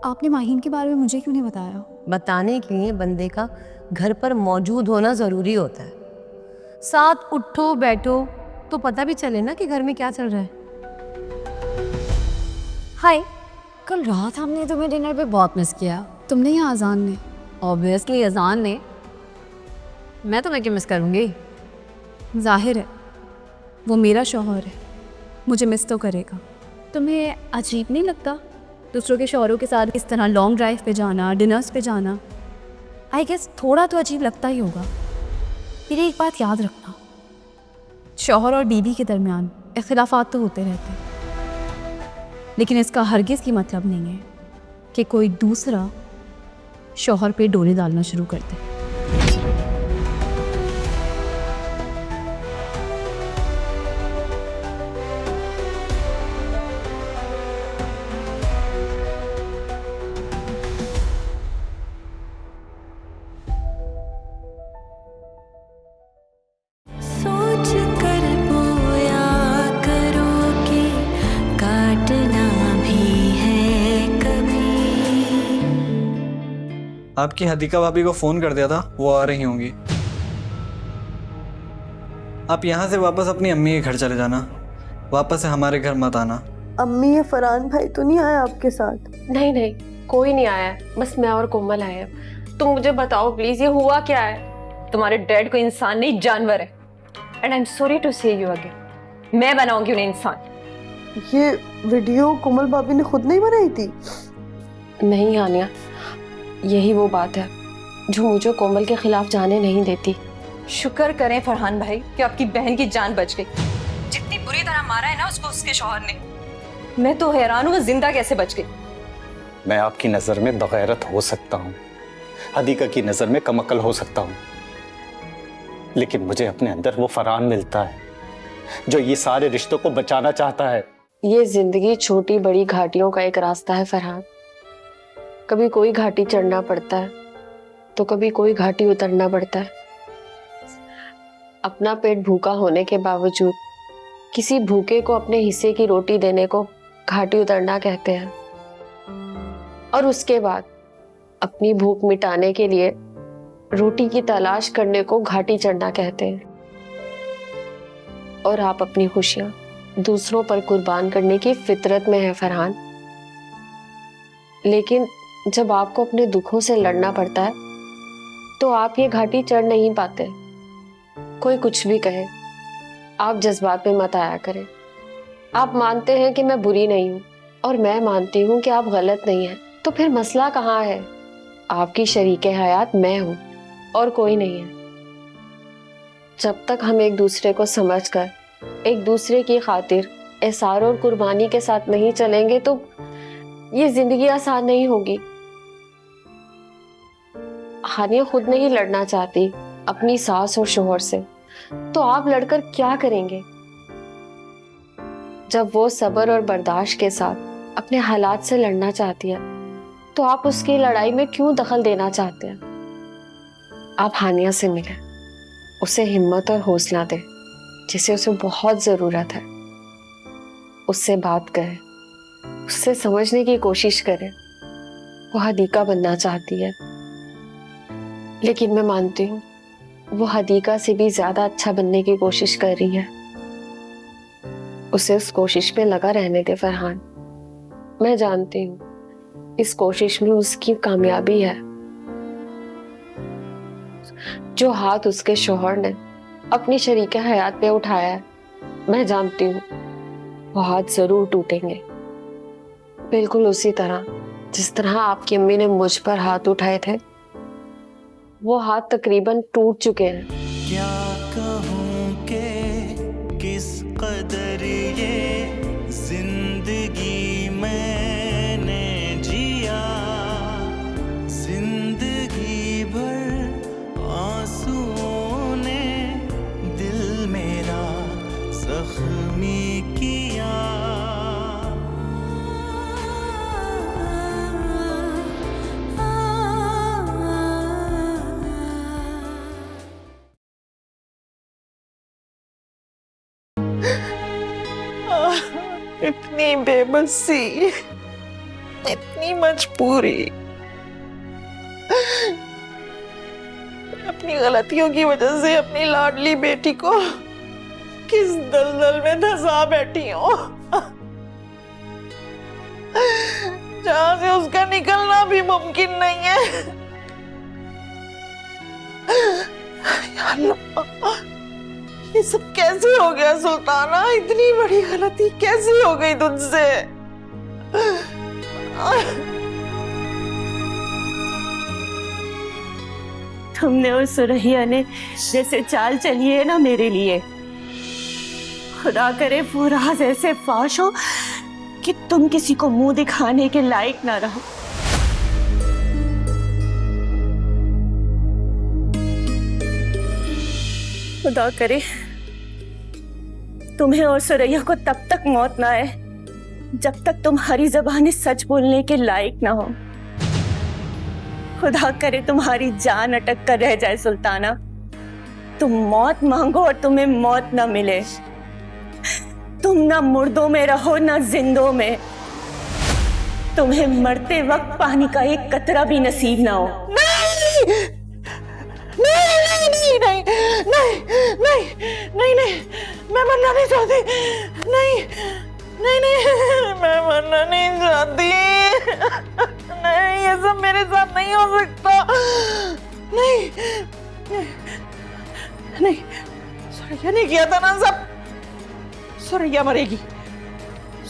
आपने माहीन के बारे में मुझे क्यों नहीं बताया? बताने के लिए बंदे का घर पर मौजूद होना ज़रूरी होता है। साथ उठो बैठो तो पता भी चले ना कि घर में क्या चल रहा है। हाय, कल रात हमने तुम्हें डिनर पे बहुत मिस किया। तुमने या अजान ने? ऑब्वियसली अजान ने। मैं तुम्हें क्यों मिस करूँगी? जाहिर है वो मेरा शौहर है, मुझे मिस तो करेगा। तुम्हें अजीब नहीं लगता दूसरों के शौहरों के साथ इस तरह लॉन्ग ड्राइव पे जाना, डिनर्स पे जाना? आई गेस थोड़ा तो अजीब लगता ही होगा। फिर एक बात याद रखना, शौहर और बीवी के दरमियान इख्तिलाफात तो होते रहते हैं, लेकिन इसका हरगिज़ की मतलब नहीं है कि कोई दूसरा शौहर पे डोरे डालना शुरू कर दे। सोच कर बोया करो कि काटना भी है कभी। आपकी हदीका भाभी को फोन कर दिया था, वो आ रही होंगी। आप यहाँ से वापस अपनी अम्मी के घर चले जाना, वापस से हमारे घर मत आना। अम्मी या फरहान भाई तो नहीं आया आपके साथ? नहीं नहीं, कोई नहीं आया है, बस मैं और कोमल आए हैं। तुम मुझे बताओ प्लीज, ये हुआ क्या है? तुम्हारे डैड को इंसान नहीं जानवर है। And I am sorry to say you again, मैं बनाऊंगी उन्हें इंसान। ये वीडियो कोमल भाभी ने खुद नहीं बनाई थी? नहीं हानिया, यही वो बात है जो मुझे कोमल के खिलाफ जाने नहीं देती। शुक्र करें फरहान भाई कि आपकी बहन की जान बच गई। जितनी बुरी तरह मारा है ना उसको उसके शौहर ने, मैं तो हैरान हूँ वो जिंदा कैसे बच गई। मैं आपकी नज़र में बगैरत हो सकता हूँ, हदीका की नज़र में कमअक्ल हो सकता हूँ, लेकिन मुझे अपने अंदर वो फरहान मिलता है जो ये सारे रिश्तों को बचाना चाहता है। ये जिंदगी छोटी बड़ी घाटियों का एक रास्ता है फरहान। कभी कोई घाटी चढ़ना पड़ता है तो कभी कोई घाटी उतरना पड़ता है। अपना पेट भूखा होने के बावजूद किसी भूखे को अपने हिस्से की रोटी देने को घाटी उतरना कहते हैं, और उसके बाद अपनी भूख मिटाने के लिए रोटी की तलाश करने को घाटी चढ़ना कहते हैं। और आप अपनी खुशियां दूसरों पर कुर्बान करने की फितरत में है फरहान, लेकिन जब आपको अपने दुखों से लड़ना पड़ता है तो आप ये घाटी चढ़ नहीं पाते। कोई कुछ भी कहे, आप जज्बात में मत आया करें। आप मानते हैं कि मैं बुरी नहीं हूं और मैं मानती हूं कि आप गलत नहीं हैं, तो फिर मसला कहाँ है? आपकी शरीके हयात मैं हूं और कोई नहीं है। जब तक हम एक दूसरे को समझकर एक दूसरे की खातिर एहसार और कुर्बानी के साथ नहीं चलेंगे तो ये जिंदगी आसान नहीं होगी। हानिया खुद नहीं लड़ना चाहती अपनी सास और शोहर से, तो आप लड़कर क्या करेंगे? जब वो सब्र और बर्दाश्त के साथ अपने हालात से लड़ना चाहती है तो आप उसकी लड़ाई में क्यों दखल देना चाहते हैं? आप हानिया से मिलें, उसे हिम्मत और हौसला दें जिसे उसे बहुत जरूरत है। उससे बात करें, उससे समझने की कोशिश करें। वो हदीका बनना चाहती है, लेकिन मैं मानती हूँ वो हदीका से भी ज्यादा अच्छा बनने की कोशिश कर रही है। उसे उस कोशिश में लगा रहने दे फरहान। मैं जानती हूँ इस कोशिश में उसकी कामयाबी है। जो हाथ उसके शौहर ने अपनी शरीके हयात पे उठाया है, मैं जानती हूँ वो हाथ जरूर टूटेंगे, बिल्कुल उसी तरह जिस तरह आपकी अम्मी ने मुझ पर हाथ उठाए थे। वो हाथ तकरीबन टूट चुके हैं। क्या कहूँ कि किस कदर ये जिंदगी मैंने जिया, जिंदगी भर आंसुओं ने दिल मेरा जख्मी किया। इतनी बेबसी। इतनी मजबूरी, अपनी गलतियों की वजह से अपनी लाडली बेटी को किस दलदल में धंसा बैठी हूँ, जहां से उसका निकलना भी मुमकिन नहीं है। या अल्लाह, ये सब कैसे हो गया सुल्ताना? इतनी बड़ी गलती कैसे हो गई तुझसे? तुमने और सुरैया ने जैसे चाल चली है ना मेरे लिए, खुदा करे वो राज ऐसे फाश हो कि तुम किसी को मुंह दिखाने के लायक ना रहो। खुदा करे तुम्हें और सुरैया को तब तक मौत ना आए जब तक तुम हरी ज़बानी सच बोलने के लायक ना हो। खुदा करे तुम्हारी जान अटक कर रह जाए सुल्ताना, तुम मौत मांगो और तुम्हें मौत ना मिले। तुम ना मुर्दों में रहो ना जिंदों में, तुम्हें मरते वक्त पानी का एक कतरा भी नसीब ना हो। नहीं नहीं नहीं नहीं नहीं नहीं नहीं नहीं, मैं मरना नहीं चाहती। नहीं नहीं नहीं, मैं मरना नहीं चाहती। नहीं, ये सब मेरे साथ नहीं हो सकता। नहीं नहीं, सुरैया ने किया था ना सब। सुरैया मरेगी,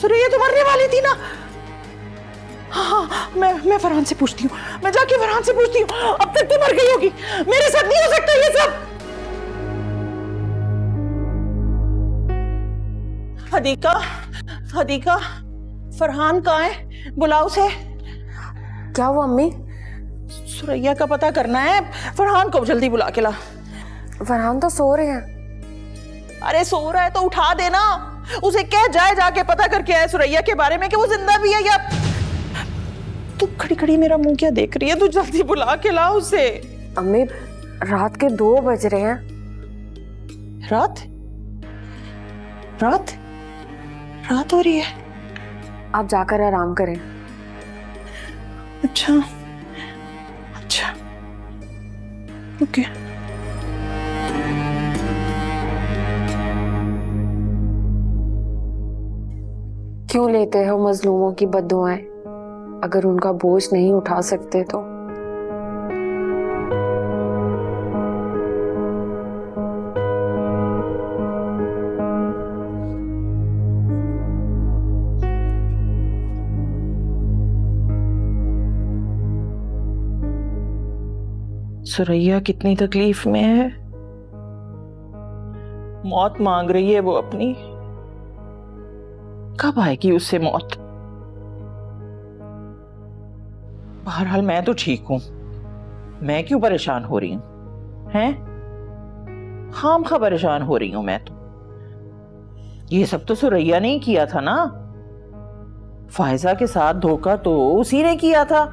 सुरैया तो मरने वाली थी ना। हाँ, मैं फरहान से पूछती हूँ, मैं जाके फरहान से पूछती हूँ। अब तक तो मर गई होगी, मेरे साथ नहीं हो सकता ये सब। हदीका, हदीका, फरहान कहाँ है? बुलाओ उसे। क्या हुआ अम्मी? सुरैया का पता करना है, फरहान को जल्दी बुला के ला। फरहान तो सो रहे हैं। अरे सो रहा है तो उठा देना, उसे कह जाए जाके पता करके आए सुरैया के बारे में कि वो जिंदा भी है या। तू खड़ी खड़ी मेरा मुंह क्या देख रही है? तू जल्दी बुला के ला उसे। अम्मी रात के 2 बज रहे हैं। रात रात रात हो रही है? आप जाकर आराम करें। अच्छा अच्छा, ओके। क्यों लेते हो मजलूमों की बद्दुआएं? अगर उनका बोझ नहीं उठा सकते तो। सुरैया कितनी तकलीफ में है, मौत मांग रही है वो अपनी। कब आएगी उससे मौत? बहरहाल मैं तो ठीक हूं, मैं क्यों परेशान हो रही हूं? हैं? खामखा परेशान हो रही हूं मैं तो। ये सब तो सुरैया ने ही किया था ना। फायजा के साथ धोखा तो उसी ने किया था।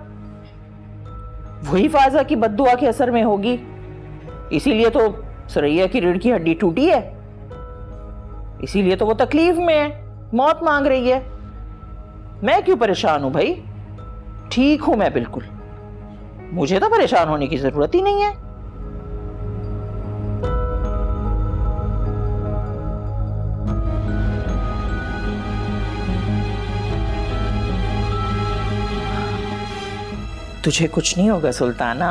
वही फायजा की बद्दुआ के असर में होगी, इसीलिए तो सुरैया की रीढ़ की हड्डी टूटी है, इसीलिए तो वो तकलीफ में है, मौत मांग रही है। मैं क्यों परेशान हूं भाई? ठीक हूं मैं बिल्कुल, मुझे तो परेशान होने की जरूरत ही नहीं है। तुझे कुछ नहीं होगा सुल्ताना,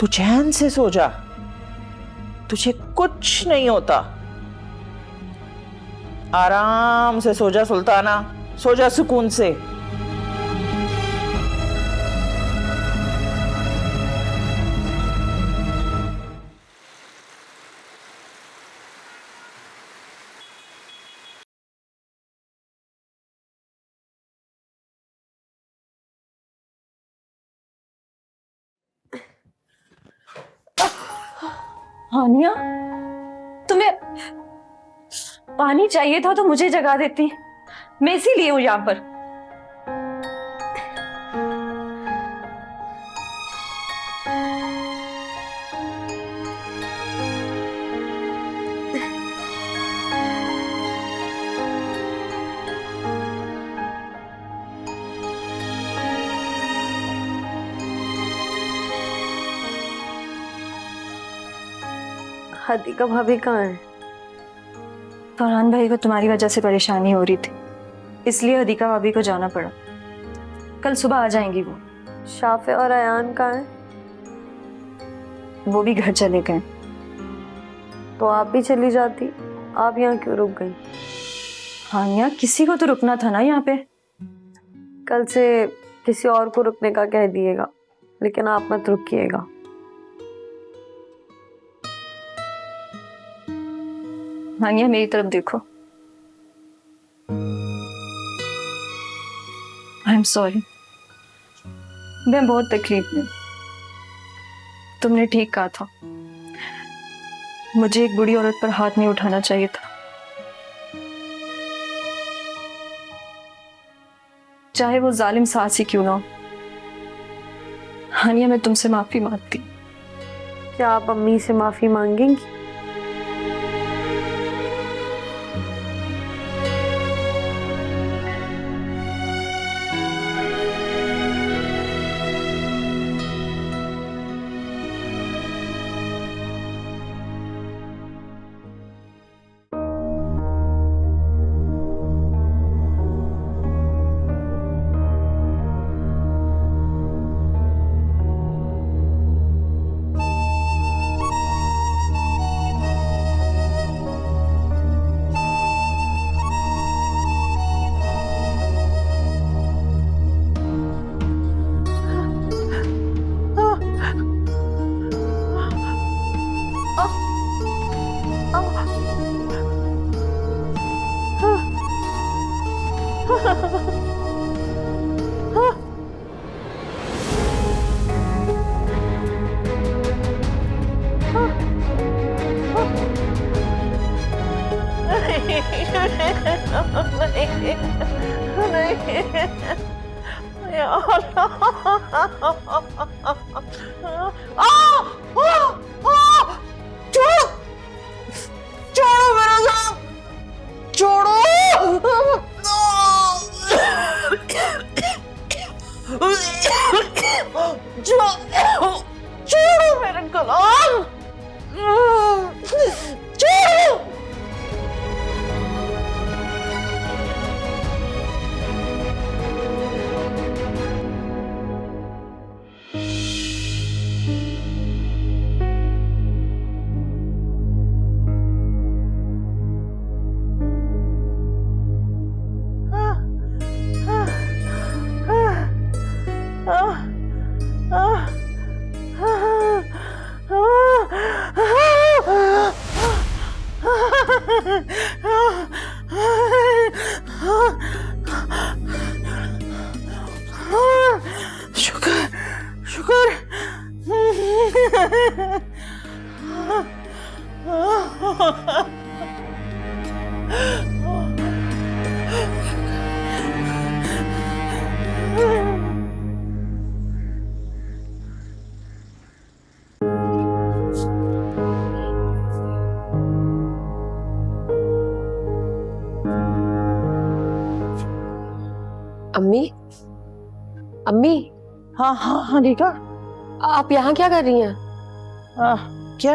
तू चैन से सो जा, तुझे कुछ नहीं होता। आराम से सो जा सुल्ताना, सो जा सुकून से। हानिया, तुम्हें पानी चाहिए था तो मुझे जगा देती, मैं इसीलिए हूं यहाँ पर। हदीका भाभी कहाँ है? फरहान भाई को तुम्हारी वजह से परेशानी हो रही थी, इसलिए हदीका भाभी को जाना पड़ा। कल सुबह आ जाएंगी वो। शाफे और अयान कहाँ है? वो भी घर चले गए। तो आप भी चली जाती, आप यहाँ क्यों रुक गई? हानिया, किसी को तो रुकना था ना यहाँ पे। कल से किसी और को रुकने का कह दिएगा, लेकिन आप मत रुकिएगा। हानिया, मेरी तरफ देखो। आई एम सॉरी, मैं बहुत तकलीफ में। तुमने ठीक कहा था, मुझे एक बुरी औरत पर हाथ नहीं उठाना चाहिए था। चाहे वो जालिम सास ही क्यों ना हो। हानिया, मैं तुमसे माफी मांगती। क्या आप अम्मी से माफी मांगेंगी? अम्मी, अम्मी। हाँ हाँ हाँ रीका, आप यहाँ क्या कर रही हैं? क्या?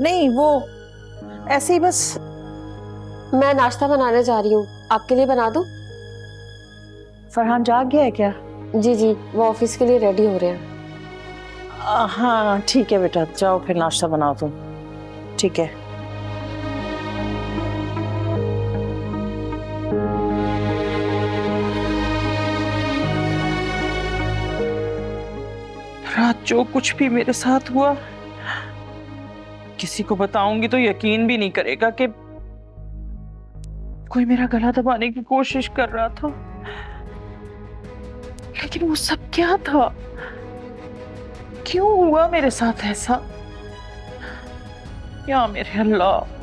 नहीं, वो ऐसे ही बस। मैं नाश्ता बनाने जा रही हूँ, आपके लिए बना दूँ? फरहान जाग गया है क्या? जी जी, वो ऑफिस के लिए रेडी हो रहे हैं। हाँ ठीक है बेटा, जाओ फिर नाश्ता बनाओ तुम। ठीक है। रात जो कुछ भी मेरे साथ हुआ, किसी को बताऊंगी तो यकीन भी नहीं करेगा कि कोई मेरा गला दबाने की कोशिश कर रहा था। लेकिन वो सब क्या था? क्यों हुआ मेरे साथ ऐसा? या मेरे अल्लाह।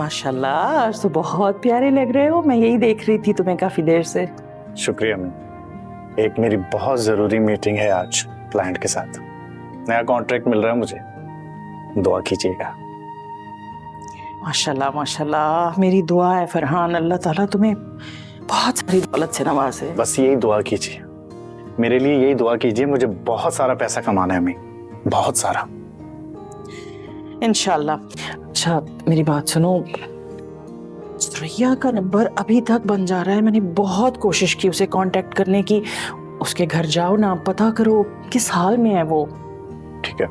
माशाल्लाह, आज तो बहुत प्यारे लग रहे हो। मैं यही देख रही थी तुम्हें काफी देर से। शुक्रिया अम्मी। एक मेरी बहुत जरूरी मीटिंग है आज क्लाइंट के साथ। नया कॉन्ट्रैक्ट मिल रहा है मुझे, दुआ कीजिएगा। माशाल्लाह माशाल्लाह, मेरी दुआ है फरहान, अल्लाह ताला तुम्हें बहुत सारी दौलत से नवाजे। बस यही दुआ कीजिए मेरे लिए, यही दुआ कीजिए। मुझे बहुत सारा पैसा कमाना है अम्मी, बहुत सारा, इंशाल्लाह। अच्छा मेरी बात सुनो, सुरैया का नंबर अभी तक बन जा रहा है। मैंने बहुत कोशिश की उसे कांटेक्ट करने की। उसके घर जाओ ना, पता करो किस हाल में है वो। ठीक है,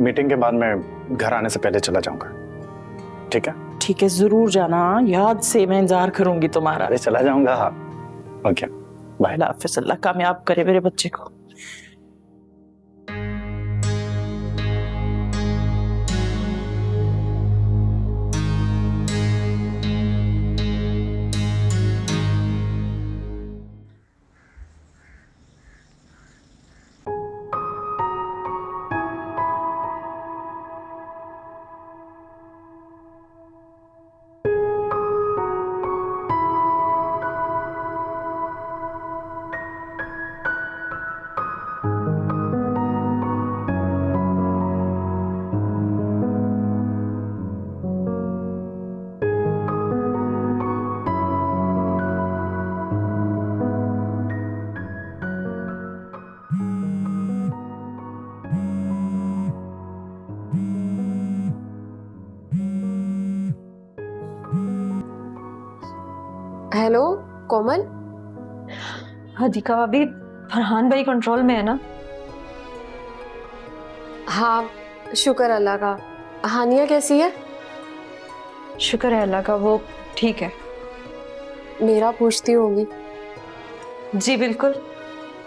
मीटिंग के बाद मैं घर आने से पहले चला जाऊंगा। ठीक है? ठीक है, जरूर जाना, याद से। मैं इंतजार करूंगी तुम्हारा। अरे चला जाऊंगा। Okay bye. अल्लाह हाफिज़, अल्लाह कामयाब करे मेरे बच्चे को। हेलो कोमल। हदीका भाभी, फरहान भाई कंट्रोल में है ना? हाँ शुक्र अल्लाह का। हानिया कैसी है? शुक्र है अल्लाह का, वो ठीक है। मेरा पूछती होगी? जी बिल्कुल।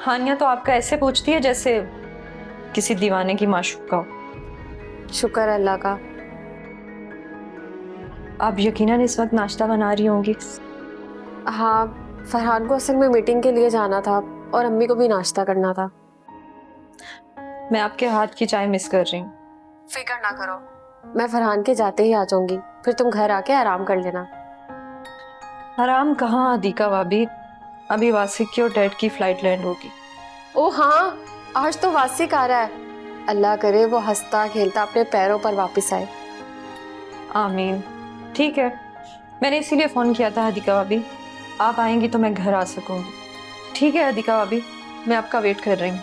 हानिया तो आपका ऐसे पूछती है जैसे किसी दीवाने की माशूका हो। शुक्र अल्लाह का। आप यकीनन इस वक्त नाश्ता बना रही होंगी। हाँ, फरहान को असल में मीटिंग के लिए जाना था और अम्मी को भी नाश्ता करना था। मैं आपके हाथ की चाय मिस कर रही हूँ। फिक्र ना करो, मैं फरहान के जाते ही आ जाऊंगी, फिर तुम घर आके आराम कर लेना। आराम कहाँ हदीका भाभी, अभी वासिक की और डैड की फ्लाइट लैंड होगी। ओ हाँ, आज तो वासिक आ रहा है। अल्लाह करे वो हंसता खेलता अपने पैरों पर वापस आए। आमीन। ठीक है, मैंने इसीलिए फोन किया था हदीका भाभी, आप आएंगी तो मैं घर आ सकूंगी। ठीक है हदीका भाभी, मैं आपका वेट कर रही हूँ।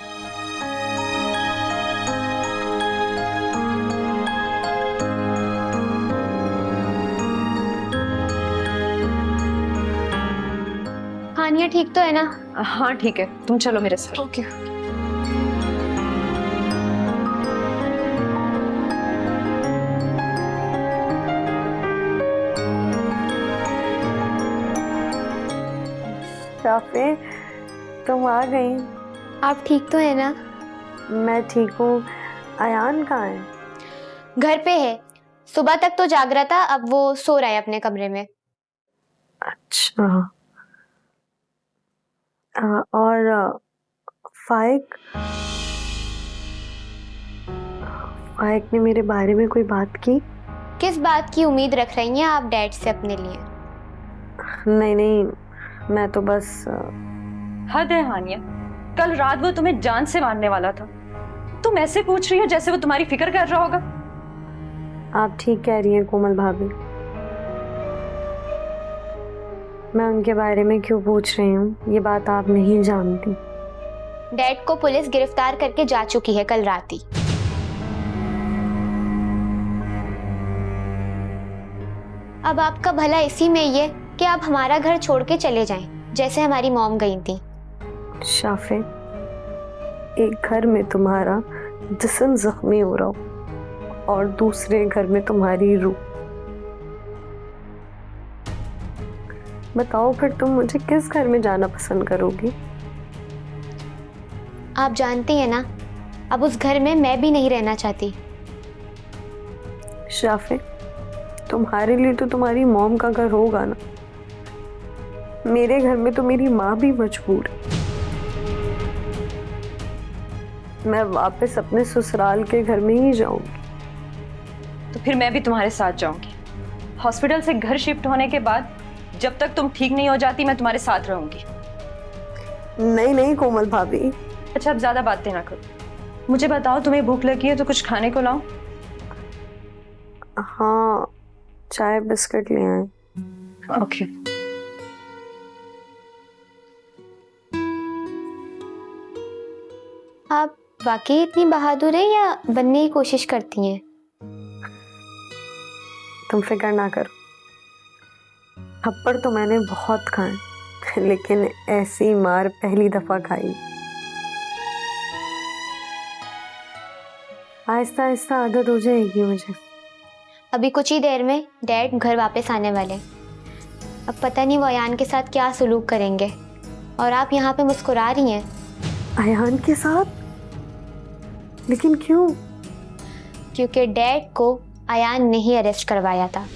हानिया ठीक तो है ना? हाँ ठीक है, तुम चलो मेरे साथ। ओके। शाफे, तुम आ गई। आप ठीक तो है ना? मैं ठीक हूँ। अयान कहाँ है? घर पे है, सुबह तक तो जाग रहा था, अब वो सो रहा है अपने कमरे में। अच्छा। और फाइक ने मेरे बारे में कोई बात की? किस बात की उम्मीद रख रही हैं आप डैड से अपने लिए? नहीं नहीं, मैं तो बस हद है हानिया, कल रात वो तुम्हें जान से मारने वाला था, तुम ऐसे पूछ रही हो जैसे वो तुम्हारी फिक्र कर रहा होगा। आप ठीक कह रही हैं कोमल भाभी, मैं उनके बारे में क्यों पूछ रही हूँ ये बात आप नहीं जानती। डैड को पुलिस गिरफ्तार करके जा चुकी है कल रात ही। अब आपका भला इसी में ये कि आप हमारा घर छोड़ के चले जाएं, जैसे हमारी मॉम गई थी। शाफे, एक घर में तुम्हारा जिस्म जख्मी हो रहा हो और दूसरे घर में तुम्हारी रूह। बताओ फिर तुम मुझे किस घर में जाना पसंद करोगी? आप जानती हैं ना, अब उस घर में मैं भी नहीं रहना चाहती। शाफे, तुम्हारे लिए तो तुम्हारी मॉम का घर होगा ना, मेरे घर में तो मेरी माँ भी मजबूर है। मैं वापस अपने ससुराल के घर में ही जाऊंगी। तो फिर मैं भी तुम्हारे साथ जाऊंगी। हॉस्पिटल से घर शिफ्ट होने के बाद जब तक तुम ठीक नहीं हो जाती मैं तुम्हारे साथ रहूंगी। नहीं नहीं कोमल भाभी। अच्छा अब ज्यादा बातें ना करो, मुझे बताओ तुम्हें भूख लगी है तो कुछ खाने को लाऊं? हाँ, चाय बिस्किट ले आए। ओके। आप वाकई इतनी बहादुर हैं या बनने की कोशिश करती हैं? तुम फिक्र ना करो, थप्पड़ तो मैंने बहुत खाए लेकिन ऐसी मार पहली दफा खाई। आहिस्ता आहिस्ता आदत हो जाएगी मुझे। अभी कुछ ही देर में डैड घर वापस आने वाले। अब पता नहीं वो अयान के साथ क्या सलूक करेंगे, और आप यहाँ पे मुस्कुरा रही हैं। अयान के साथ? लेकिन क्यों? क्योंकि डैड को अयान ने ही अरेस्ट करवाया था।